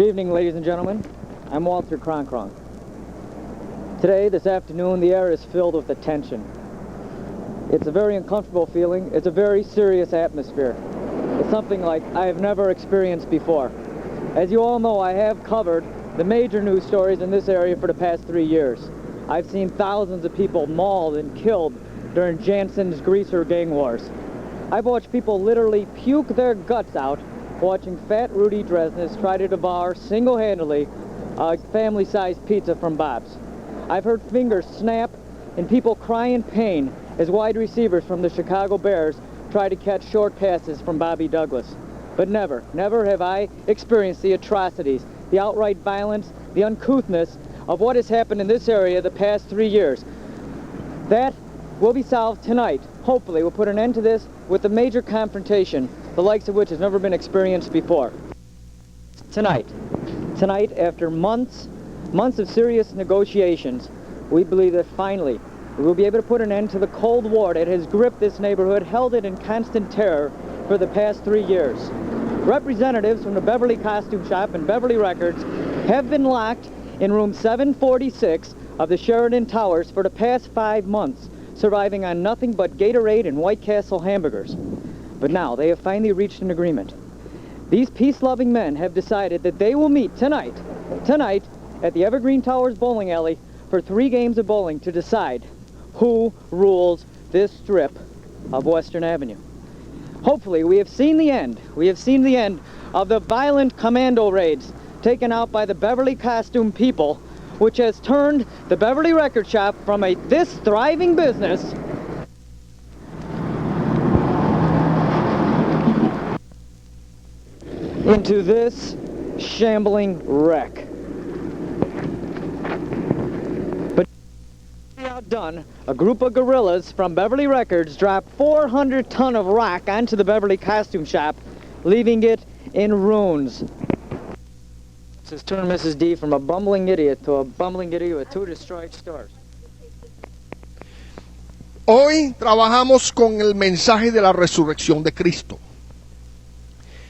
Good evening, ladies and gentlemen. I'm Walter Cronkron. Today, this afternoon, the air is filled with attention. It's a very uncomfortable feeling. It's a very serious atmosphere. It's something like I have never experienced before. As you all know, I have covered the major news stories in this area for the past 3 years. I've seen thousands of people mauled and killed during Jansen's greaser gang wars. I've watched people literally puke their guts out watching Fat Rudy Dresnes try to devour single-handedly a family-sized pizza from Bob's. I've heard fingers snap and people cry in pain as wide receivers from the Chicago Bears try to catch short passes from Bobby Douglas. But never have I experienced the atrocities, the outright violence, the uncouthness of what has happened in this area the past 3 years. That will be solved tonight. Hopefully, we'll put an end to this with a major confrontation, the likes of which has never been experienced before. Tonight, after months of serious negotiations, we believe that finally we will be able to put an end to the Cold War that has gripped this neighborhood, held it in constant terror for the past 3 years. Representatives from the Beverly Costume Shop and Beverly Records have been locked in room 746 of the Sheridan Towers for the past 5 months, surviving on nothing but Gatorade and White Castle hamburgers. But now they have finally reached an agreement. These peace-loving men have decided that they will meet tonight at the Evergreen Towers bowling alley for 3 games of bowling to decide who rules this strip of Western Avenue. Hopefully, we have seen the end. We have seen the end of the violent commando raids taken out by the Beverly Costume people, which has turned the Beverly Record Shop from this thriving business into this shambling wreck. But outdone, a group of guerrillas from Beverly Records dropped 400 ton of rock onto the Beverly Costume Shop, leaving it in ruins. This is turn Mrs. D from a bumbling idiot to a bumbling idiot with 2 destroyed stores. Hoy trabajamos con el mensaje de la resurrección de Cristo.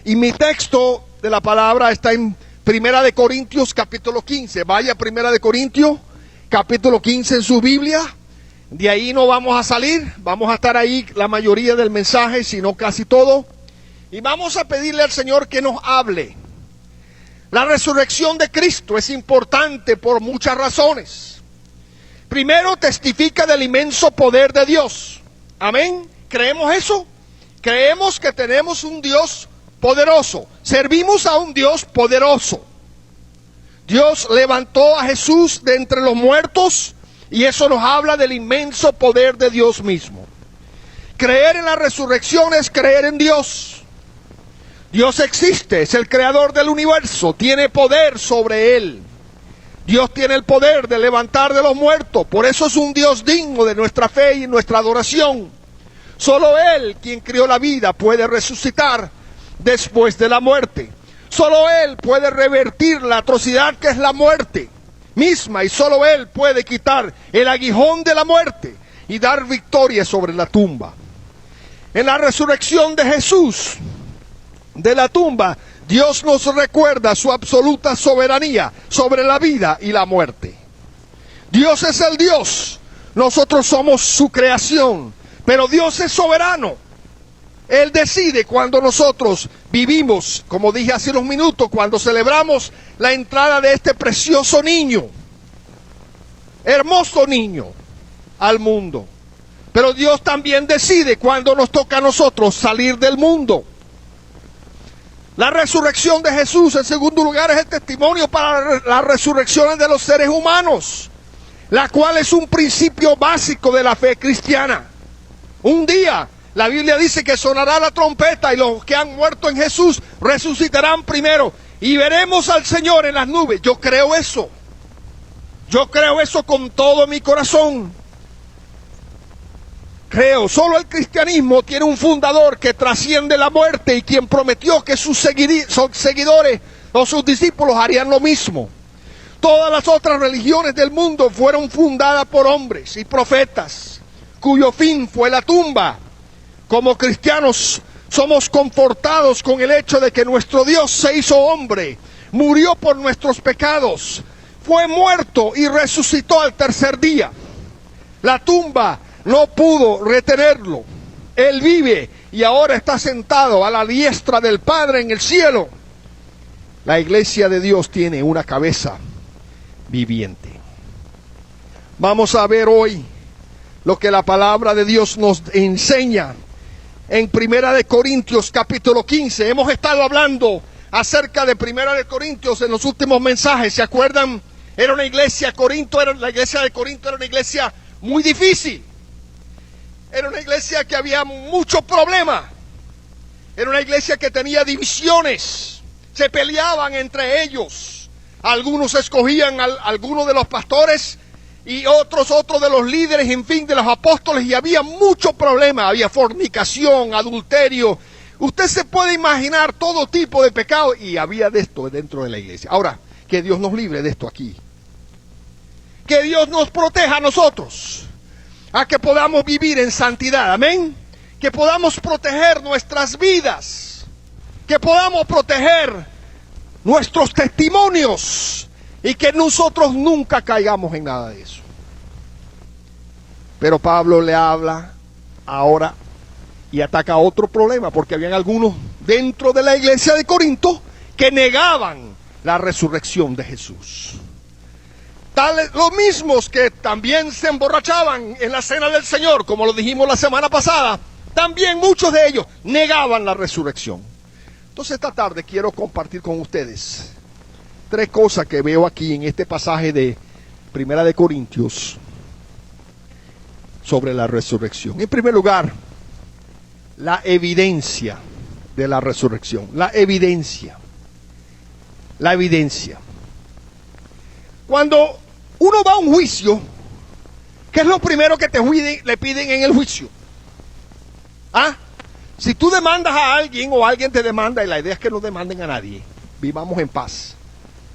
Y mi texto de la palabra está en Primera de Corintios capítulo 15. Vaya a Primera de Corintios capítulo 15 en su Biblia. De ahí no vamos a salir. Vamos a estar ahí la mayoría del mensaje, si no casi todo. Y vamos a pedirle al Señor que nos hable. La resurrección de Cristo es importante por muchas razones. Primero, testifica del inmenso poder de Dios. Amén. ¿Creemos eso? Creemos que tenemos un Dios poderoso. Servimos a un Dios poderoso. Dios levantó a Jesús de entre los muertos y eso nos habla del inmenso poder de Dios mismo. Creer en la resurrección es creer en Dios. Dios existe, es el creador del universo, tiene poder sobre él. Dios tiene el poder de levantar de los muertos, por eso es un Dios digno de nuestra fe y nuestra adoración. Solo Él, quien creó la vida, puede resucitar después de la muerte. Solo Él puede revertir la atrocidad que es la muerte misma, y solo Él puede quitar el aguijón de la muerte y dar victoria sobre la tumba. En la resurrección de Jesús de la tumba, Dios nos recuerda su absoluta soberanía sobre la vida y la muerte. Dios es el Dios, nosotros somos su creación, pero Dios es soberano. Él decide cuando nosotros vivimos, como dije hace unos minutos, cuando celebramos la entrada de este precioso niño, hermoso niño, al mundo. Pero Dios también decide cuando nos toca a nosotros salir del mundo. La resurrección de Jesús, en segundo lugar, es el testimonio para las resurrecciones de los seres humanos, la cual es un principio básico de la fe cristiana. Un día, la Biblia dice que sonará la trompeta y los que han muerto en Jesús resucitarán primero y veremos al Señor en las nubes. Yo creo eso. Yo creo eso con todo mi corazón. Creo, solo el cristianismo tiene un fundador que trasciende la muerte y quien prometió que sus seguidores o sus discípulos harían lo mismo. Todas las otras religiones del mundo fueron fundadas por hombres y profetas, cuyo fin fue la tumba. Como cristianos somos confortados con el hecho de que nuestro Dios se hizo hombre, murió por nuestros pecados, fue muerto y resucitó al tercer día. La tumba no pudo retenerlo. Él vive y ahora está sentado a la diestra del Padre en el cielo. La iglesia de Dios tiene una cabeza viviente. Vamos a ver hoy lo que la palabra de Dios nos enseña en Primera de Corintios capítulo 15. Hemos estado hablando acerca de Primera de Corintios en los últimos mensajes. ¿Se acuerdan? Era una iglesia, la iglesia de Corinto era una iglesia muy difícil. Era una iglesia que había mucho problema. Era una iglesia que tenía divisiones. Se peleaban entre ellos. Algunos escogían a algunos de los pastores y otros de los líderes, en fin, de los apóstoles, y había mucho problema. Había fornicación, adulterio. Usted se puede imaginar todo tipo de pecado, y había de esto dentro de la iglesia. Ahora, que Dios nos libre de esto aquí. Que Dios nos proteja a nosotros, a que podamos vivir en santidad, amén. Que podamos proteger nuestras vidas, que podamos proteger nuestros testimonios, y que nosotros nunca caigamos en nada de eso. Pero Pablo le habla ahora y ataca otro problema, porque habían algunos dentro de la iglesia de Corinto que negaban la resurrección de Jesús. Tales, los mismos que también se emborrachaban en la cena del Señor, como lo dijimos la semana pasada, también muchos de ellos negaban la resurrección. Entonces esta tarde quiero compartir con ustedes tres cosas que veo aquí en este pasaje de Primera de Corintios sobre la resurrección. En primer lugar, la evidencia de la resurrección. La evidencia. La evidencia. Cuando uno va a un juicio, ¿qué es lo primero que le piden en el juicio? ¿Ah? Si tú demandas a alguien o alguien te demanda, y la idea es que no demanden a nadie, vivamos en paz.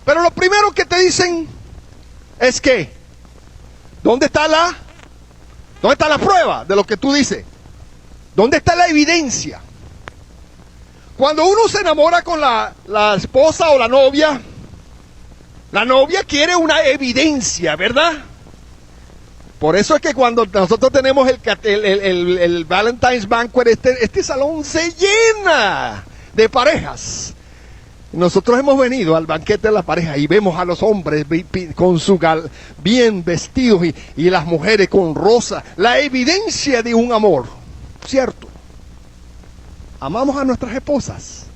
Pero lo primero que te dicen es que, ¿dónde está la prueba de lo que tú dices? ¿Dónde está la evidencia? Cuando uno se enamora con la esposa o la novia quiere una evidencia, ¿verdad? Por eso es que cuando nosotros tenemos el Valentine's Banquet, este salón se llena de parejas. Nosotros hemos venido al banquete de la pareja y vemos a los hombres con bien vestidos y las mujeres con rosa. La evidencia de un amor, ¿cierto? Amamos a nuestras esposas,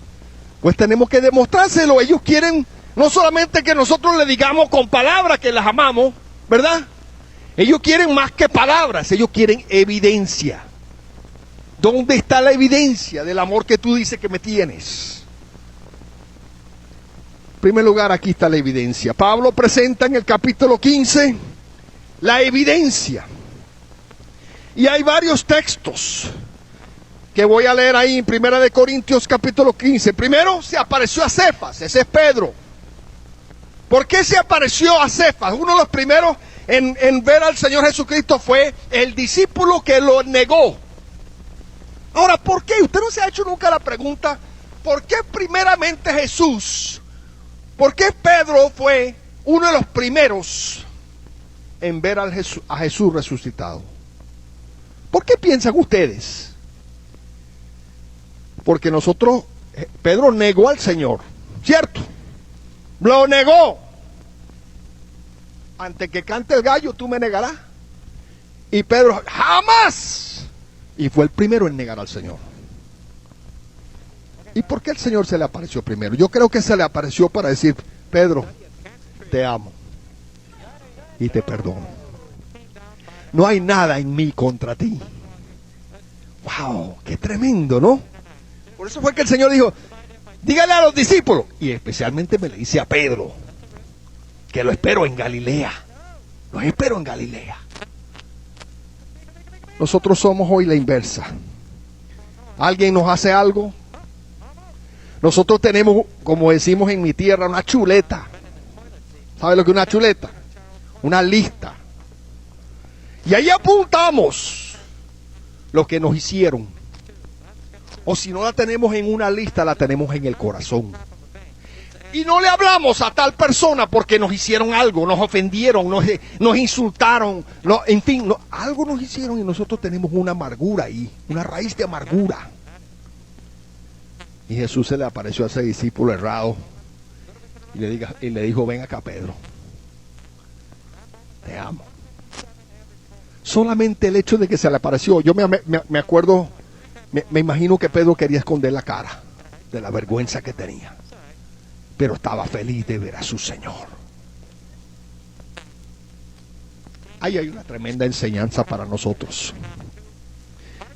pues tenemos que demostrárselo. Ellos quieren no solamente que nosotros le digamos con palabras que las amamos, ¿verdad? Ellos quieren más que palabras, ellos quieren evidencia. ¿Dónde está la evidencia del amor que tú dices que me tienes? En primer lugar, aquí está la evidencia. Pablo presenta en el capítulo 15 la evidencia. Y hay varios textos que voy a leer ahí en Primera de Corintios capítulo 15. Primero se apareció a Cefas, ese es Pedro. ¿Por qué se apareció a Cefas? Uno de los primeros en ver al Señor Jesucristo fue el discípulo que lo negó. Ahora, ¿por qué? Usted no se ha hecho nunca la pregunta, ¿por qué primeramente ¿por qué Pedro fue uno de los primeros en ver a Jesús resucitado? ¿Por qué piensan ustedes? Porque Pedro negó al Señor, ¿cierto? Lo negó. Antes que cante el gallo, tú me negarás. Y Pedro, jamás. Y fue el primero en negar al Señor. ¿Y por qué el Señor se le apareció primero? Yo creo que se le apareció para decir, Pedro, te amo y te perdono. No hay nada en mí contra ti. ¡Wow! ¡Qué tremendo!, ¿no? Por eso fue que el Señor dijo, dígale a los discípulos, y especialmente me le dice a Pedro, que lo espero en Galilea. Lo espero en Galilea. Nosotros somos hoy la inversa. Alguien nos hace algo. Nosotros tenemos, como decimos en mi tierra, una chuleta. ¿Sabe lo que es una chuleta? Una lista. Y ahí apuntamos lo que nos hicieron. O si no la tenemos en una lista, la tenemos en el corazón. Y no le hablamos a tal persona porque nos hicieron algo, nos ofendieron, nos insultaron, en fin, algo nos hicieron y nosotros tenemos una amargura ahí, una raíz de amargura. Y Jesús se le apareció a ese discípulo errado y le dijo, ven acá, Pedro, te amo. Solamente el hecho de que se le apareció, yo me acuerdo, me imagino que Pedro quería esconder la cara de la vergüenza que tenía, pero estaba feliz de ver a su Señor. Ahí hay una tremenda enseñanza para nosotros.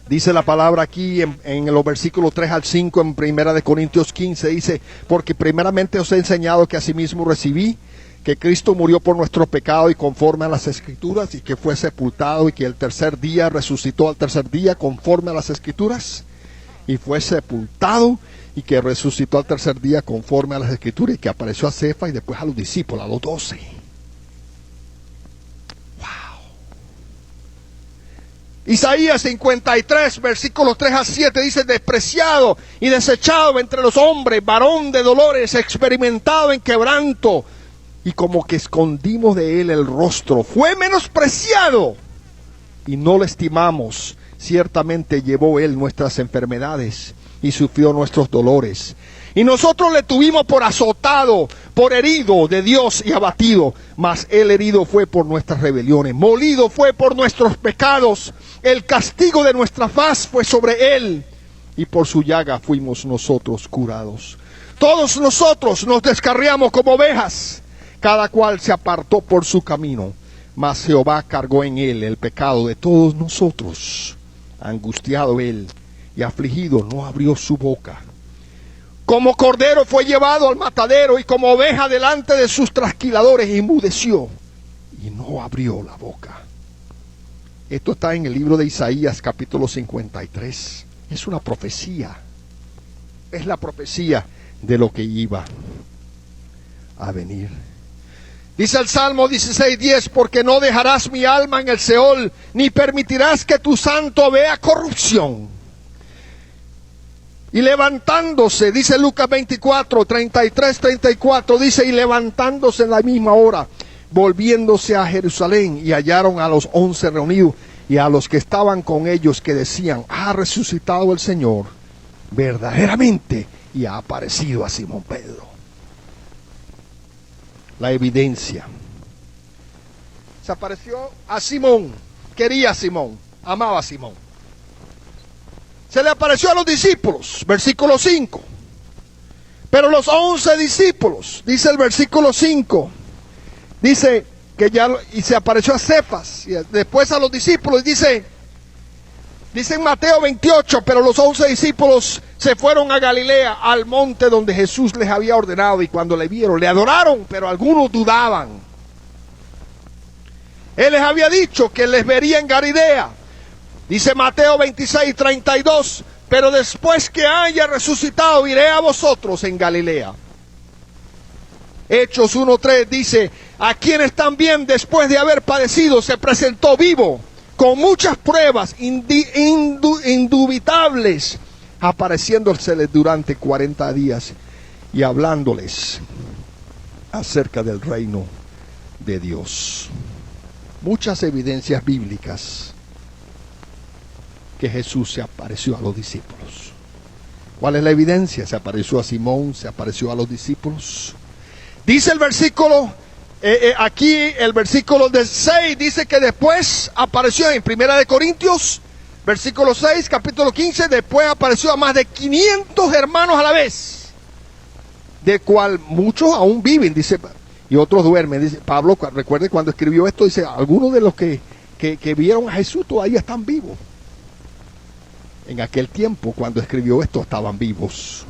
Dice la palabra aquí en los versículos 3 al 5 en 1 Corintios 15, dice, porque primeramente os he enseñado que asimismo recibí, que Cristo murió por nuestro pecado y conforme a las Escrituras, y que fue sepultado y que el tercer día resucitó al tercer día conforme a las Escrituras, y fue sepultado y que resucitó al tercer día conforme a las Escrituras, y que apareció a Cefas y después a los discípulos, a los 12. Isaías 53, versículos 3 a 7 dice, despreciado y desechado entre los hombres, varón de dolores, experimentado en quebranto, y como que escondimos de él el rostro. Fue menospreciado y no lo estimamos. Ciertamente llevó él nuestras enfermedades y sufrió nuestros dolores. Y nosotros le tuvimos por azotado, por herido de Dios y abatido. Mas él herido fue por nuestras rebeliones, molido fue por nuestros pecados. El castigo de nuestra paz fue sobre él, y por su llaga fuimos nosotros curados. Todos nosotros nos descarriamos como ovejas, cada cual se apartó por su camino. Mas Jehová cargó en él el pecado de todos nosotros. Angustiado él y afligido, no abrió su boca. Como cordero fue llevado al matadero, y como oveja delante de sus trasquiladores enmudeció y no abrió la boca. Esto está en el libro de Isaías capítulo 53. Es una profecía. Es la profecía de lo que iba a venir. Dice el Salmo 16:10, porque no dejarás mi alma en el Seol, ni permitirás que tu santo vea corrupción. Y levantándose, dice Lucas 24:33-34, dice, y levantándose en la misma hora, volviéndose a Jerusalén, y hallaron a los 11 reunidos, y a los que estaban con ellos, que decían, ha resucitado el Señor, verdaderamente, y ha aparecido a Simón Pedro. La evidencia. Se apareció a Simón, quería a Simón, amaba a Simón. Se le apareció a los discípulos, versículo 5. Pero los 11 discípulos, dice el versículo 5, dice que ya, y se apareció a Cefas, y después a los discípulos, dice en Mateo 28, pero los 11 discípulos se fueron a Galilea, al monte donde Jesús les había ordenado, y cuando le vieron, le adoraron, pero algunos dudaban. Él les había dicho que les vería en Galilea. Dice Mateo 26:32, pero después que haya resucitado, iré a vosotros en Galilea. Hechos 1:3 dice, a quienes también después de haber padecido se presentó vivo, con muchas pruebas indubitables, apareciéndoseles durante 40 días y hablándoles acerca del reino de Dios. Muchas evidencias bíblicas que Jesús se apareció a los discípulos. ¿Cuál es la evidencia? Se apareció a Simón, se apareció a los discípulos. Dice el versículo, aquí el versículo 6 dice que después apareció en 1 Corintios, versículo 6, capítulo 15, después apareció a más de 500 hermanos a la vez, de cual muchos aún viven, dice, y otros duermen. Dice Pablo, recuerde cuando escribió esto, dice, algunos de los que vieron a Jesús todavía están vivos. En aquel tiempo, cuando escribió esto, estaban vivos.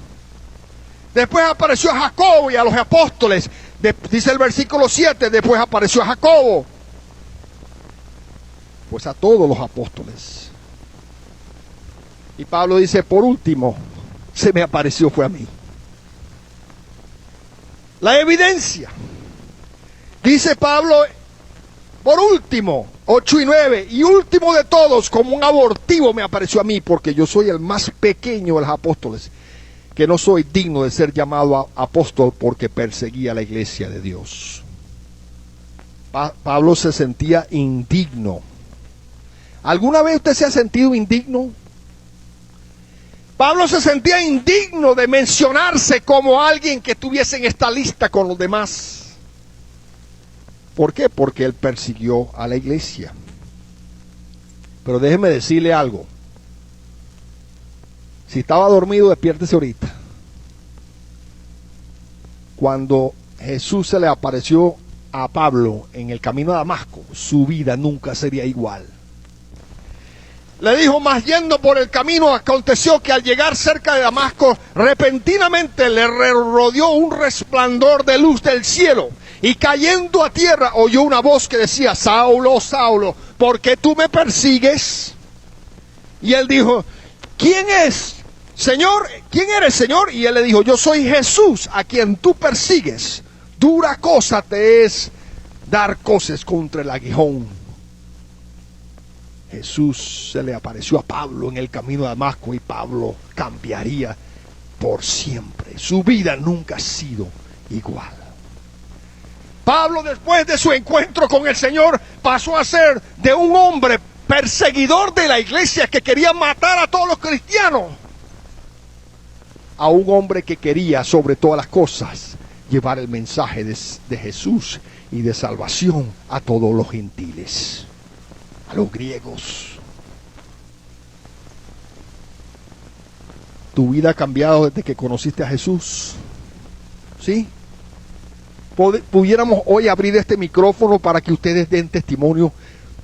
Después apareció a Jacobo y a los apóstoles. Dice el versículo 7, después apareció a Jacobo. Pues a todos los apóstoles. Y Pablo dice, por último, se me apareció, fue a mí. La evidencia. Dice Pablo, por último, 8 y 9, y último de todos, como un abortivo me apareció a mí, porque yo soy el más pequeño de los apóstoles. que no soy digno de ser llamado apóstol porque perseguía la iglesia de Dios. Pablo se sentía indigno. ¿Alguna vez usted se ha sentido indigno? Pablo se sentía indigno de mencionarse como alguien que estuviese en esta lista con los demás. ¿Por qué? Porque él persiguió a la iglesia. Pero déjeme decirle algo. Si estaba dormido, despiértese ahorita. Cuando Jesús se le apareció a Pablo en el camino a Damasco, su vida nunca sería igual. Le dijo, mas yendo por el camino, aconteció que al llegar cerca de Damasco, repentinamente le rodeó un resplandor de luz del cielo, y cayendo a tierra oyó una voz que decía, Saulo, Saulo, ¿por qué tú me persigues? Y él dijo, ¿quién es, Señor? ¿Quién eres, Señor? Y él le dijo, yo soy Jesús, a quien tú persigues. Dura cosa te es dar coces contra el aguijón. Jesús se le apareció a Pablo en el camino de Damasco y Pablo cambiaría por siempre. Su vida nunca ha sido igual. Pablo, después de su encuentro con el Señor, pasó a ser de un hombre perseguidor de la iglesia que quería matar a todos los cristianos, a un hombre que quería sobre todas las cosas llevar el mensaje de Jesús y de salvación a todos los gentiles, a los griegos. ¿Tu vida ha cambiado desde que conociste a Jesús? ¿Sí? Pudiéramos hoy abrir este micrófono para que ustedes den testimonio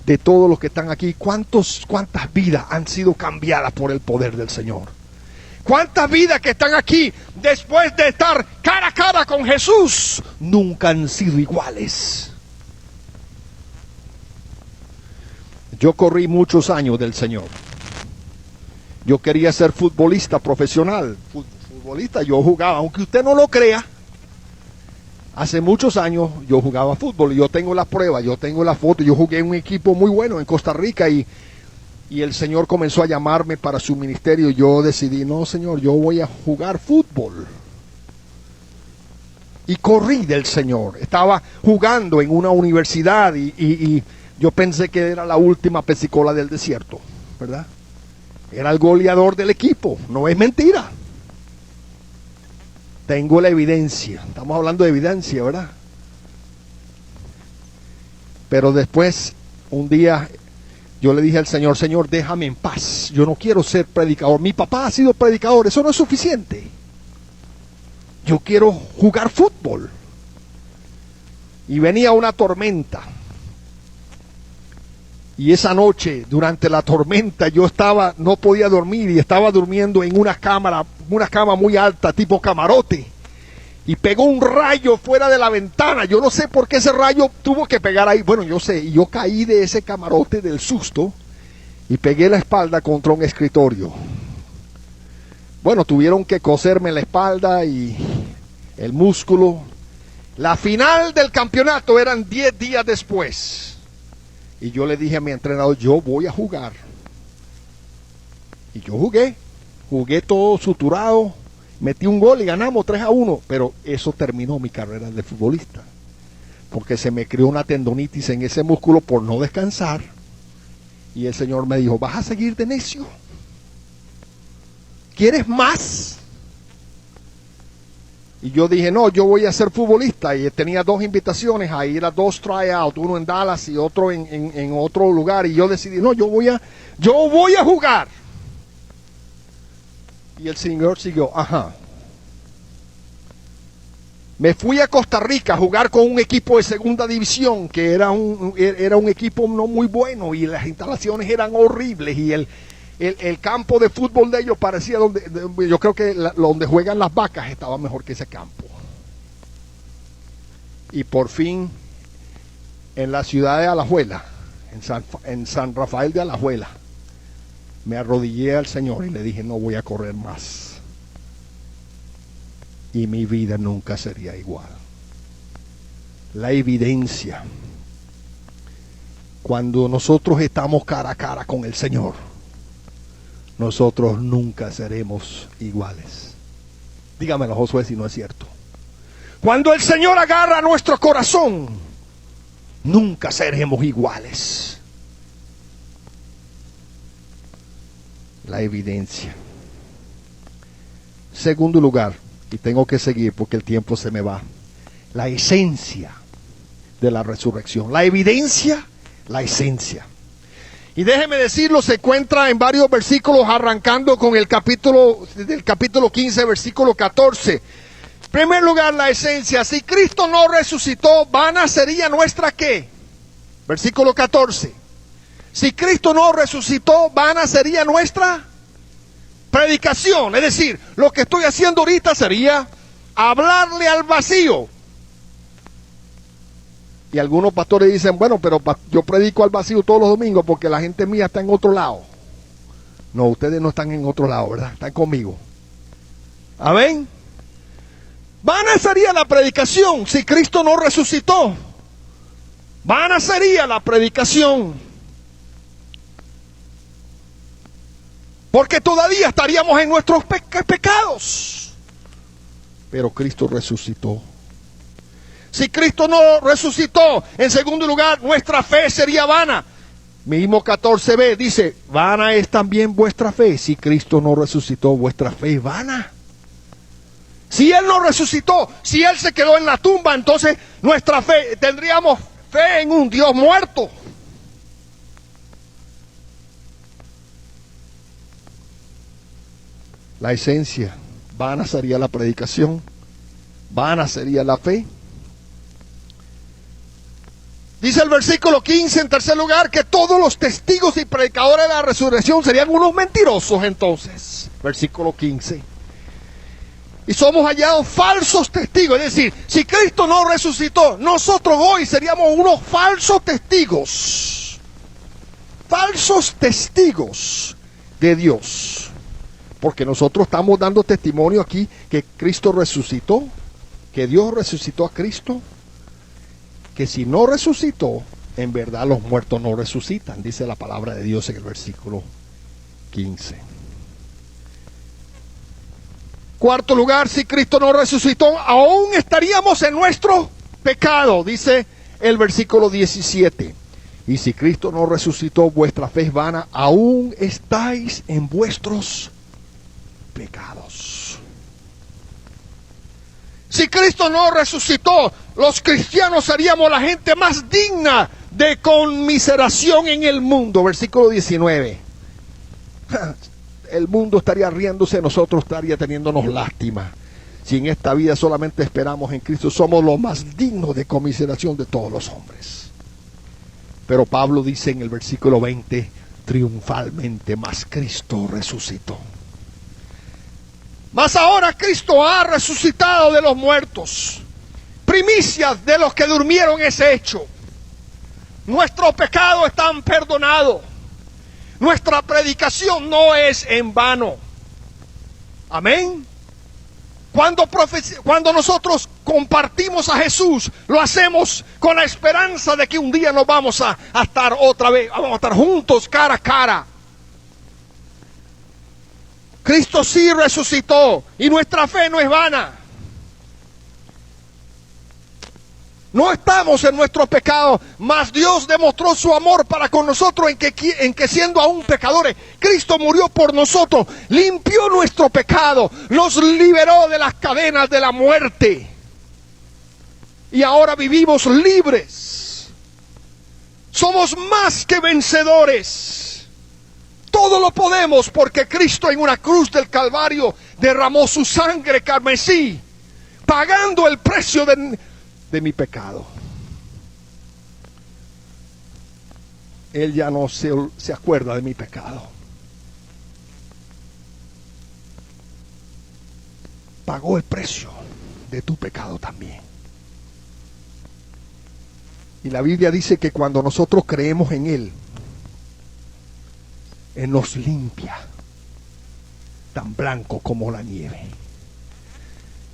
de todos los que están aquí. ¿Cuántas vidas han sido cambiadas por el poder del Señor? ¿Cuántas vidas que están aquí después de estar cara a cara con Jesús nunca han sido iguales? Yo corrí muchos años del Señor. Yo quería ser futbolista profesional. Futbolista, yo jugaba, aunque usted no lo crea. Hace muchos años yo jugaba fútbol y yo tengo la prueba, yo tengo la foto. Yo jugué en un equipo muy bueno en Costa Rica y el Señor comenzó a llamarme para su ministerio. Yo decidí, no, Señor, yo voy a jugar fútbol. Y corrí del Señor. Estaba jugando en una universidad y yo pensé que era la última pesicola del desierto, ¿verdad? Era el goleador del equipo, no es mentira. Tengo la evidencia, estamos hablando de evidencia, ¿verdad? Pero después, un día, yo le dije al Señor, Señor, déjame en paz, yo no quiero ser predicador. Mi papá ha sido predicador, eso no es suficiente. Yo quiero jugar fútbol. Y venía una tormenta. Y esa noche, durante la tormenta, no podía dormir y estaba durmiendo en una cama muy alta, tipo camarote. Y pegó un rayo fuera de la ventana. Yo no sé por qué ese rayo tuvo que pegar ahí. Bueno, yo sé, y yo caí de ese camarote del susto y pegué la espalda contra un escritorio. Bueno, tuvieron que coserme la espalda y el músculo. La final del campeonato eran 10 días después. Y yo le dije a mi entrenador, yo voy a jugar. Y yo jugué todo suturado, metí un gol y ganamos 3-1. Pero eso terminó mi carrera de futbolista. Porque se me creó una tendonitis en ese músculo por no descansar. Y el Señor me dijo, ¿vas a seguir de necio? ¿Quieres más? Y yo dije, no, yo voy a ser futbolista. Y tenía 2 invitaciones a ir a 2 tryouts, uno en Dallas y otro en otro lugar. Y yo decidí, no, yo voy a jugar. Y el Señor siguió, ajá. Me fui a Costa Rica a jugar con un equipo de segunda división, que era un equipo no muy bueno y las instalaciones eran horribles. Y el campo de fútbol de ellos parecía yo creo que donde juegan las vacas estaba mejor que ese campo. Y por fin, en la ciudad de Alajuela, en San Rafael de Alajuela, me arrodillé al Señor y le dije, no voy a correr más. Y mi vida nunca sería igual. La evidencia. Cuando nosotros estamos cara a cara con el Señor, nosotros nunca seremos iguales. Dígamelo, Josué, si no es cierto. Cuando el Señor agarra nuestro corazón, nunca seremos iguales. La evidencia. Segundo lugar, y tengo que seguir porque el tiempo se me va. La esencia de la resurrección. La evidencia, la esencia. Y déjeme decirlo, se encuentra en varios versículos, arrancando con del capítulo 15, versículo 14. En primer lugar, la esencia. Si Cristo no resucitó, vana sería nuestra ¿qué? Versículo 14. Si Cristo no resucitó, vana sería nuestra predicación. Es decir, lo que estoy haciendo ahorita sería hablarle al vacío. Y algunos pastores dicen, bueno, pero yo predico al vacío todos los domingos porque la gente mía está en otro lado. No, ustedes no están en otro lado, ¿verdad? Están conmigo. Amén. Vana sería la predicación si Cristo no resucitó. Vana sería la predicación. Porque todavía estaríamos en nuestros pecados. Pero Cristo resucitó. Si Cristo no resucitó, en segundo lugar, nuestra fe sería vana. Mismo 14b dice, vana es también vuestra fe. Si Cristo no resucitó, vuestra fe es vana. Si Él no resucitó, si Él se quedó en la tumba, entonces nuestra fe, tendríamos fe en un Dios muerto. La esencia, vana sería la predicación, vana sería la fe. Dice el versículo 15 en tercer lugar que todos los testigos y predicadores de la resurrección serían unos mentirosos entonces. Versículo 15. Y somos hallados falsos testigos. Es decir, si Cristo no resucitó, nosotros hoy seríamos unos falsos testigos. Falsos testigos de Dios. Porque nosotros estamos dando testimonio aquí que Cristo resucitó, que Dios resucitó a Cristo. Que si no resucitó, en verdad los muertos no resucitan, dice la palabra de Dios en el versículo 15. Cuarto lugar, si Cristo no resucitó, aún estaríamos en nuestro pecado, dice el versículo 17. Y si Cristo no resucitó, vuestra fe es vana, aún estáis en vuestros pecados. Si Cristo no resucitó, los cristianos seríamos la gente más digna de conmiseración en el mundo. Versículo 19. El mundo estaría riéndose, nosotros estaría teniéndonos lástima. Si en esta vida solamente esperamos en Cristo, somos los más dignos de conmiseración de todos los hombres. Pero Pablo dice en el versículo 20, triunfalmente, mas Cristo resucitó. Mas ahora Cristo ha resucitado de los muertos. Primicias de los que durmieron es hecho. Nuestros pecados están perdonados. Nuestra predicación no es en vano. Amén. Cuando nosotros compartimos a Jesús, lo hacemos con la esperanza de que un día nos vamos a estar otra vez, vamos a estar juntos cara a cara. Cristo sí resucitó y nuestra fe no es vana. No estamos en nuestros pecados, mas Dios demostró su amor para con nosotros en que siendo aún pecadores, Cristo murió por nosotros, limpió nuestro pecado, nos liberó de las cadenas de la muerte. Y ahora vivimos libres. Somos más que vencedores. Todo lo podemos porque Cristo en una cruz del Calvario derramó su sangre carmesí, pagando el precio de mi pecado. Él ya no se acuerda de mi pecado. Pagó el precio de tu pecado también. Y la Biblia dice que cuando nosotros creemos en Él, Él nos limpia, tan blanco como la nieve.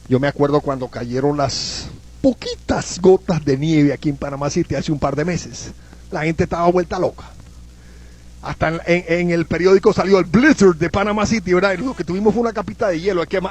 Yo me acuerdo cuando cayeron las poquitas gotas de nieve aquí en Panamá City hace un par de meses. La gente estaba vuelta loca. Hasta en el periódico salió el blizzard de Panamá City, ¿verdad? Y lo que tuvimos fue una capita de hielo. Hay que